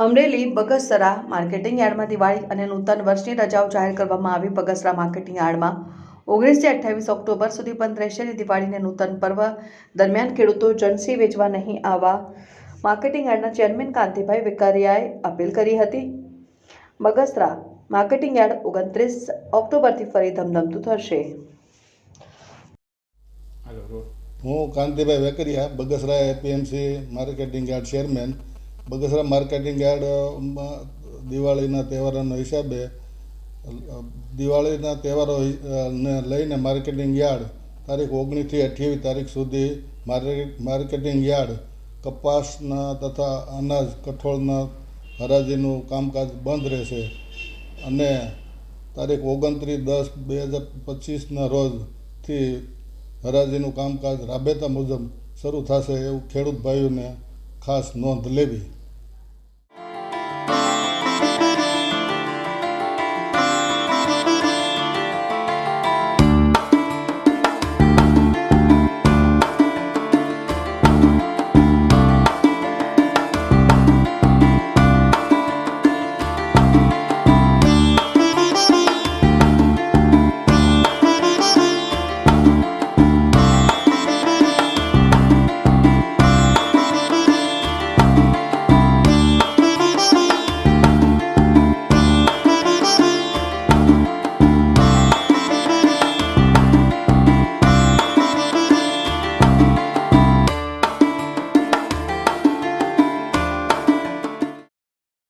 Amreli Bagasara marketing યાર્ડમાં દિવાળી અને નૂતન વર્ષની રજાઓ જાહેર કરવામાં આવી। બગસરા માર્કેટિંગ યાર્ડમાં 19 થી 28 ઓક્ટોબર સુધી બંધ રહેશે। દિવાળી અને નૂતન પર્વ દરમિયાન ખેડૂતો જણસી વેચવા નહીં આવવા માર્કેટિંગ યાર્ડના ચેરમેન કાંતિભાઈ વેકરિયાએ અપીલ કરી હતી। બગસરા માર્કેટિંગ યાર્ડ 29 ઓક્ટોબરથી ફરી ધમધમતું થશે। હું Kantibhai Vekariya, Bagasara APMC marketing yard chairman. Bagasara marketing યાર્ડમાં દિવાળીના તહેવારોના હિસાબે દિવાળીના તહેવારોને લઈને માર્કેટિંગ યાર્ડ તારીખ 19 થી 28 તારીખ સુધી માર્કેટિંગ યાર્ડ કપાસના તથા અનાજ કઠોળના હરાજીનું કામકાજ બંધ રહેશે અને તારીખ 29/10/2025ના રોજથી હરાજીનું કામકાજ રાબેતા મુજબ શરૂ થશે, એવું ખેડૂત ભાઈઓને ખાસ નોંધ લેવી।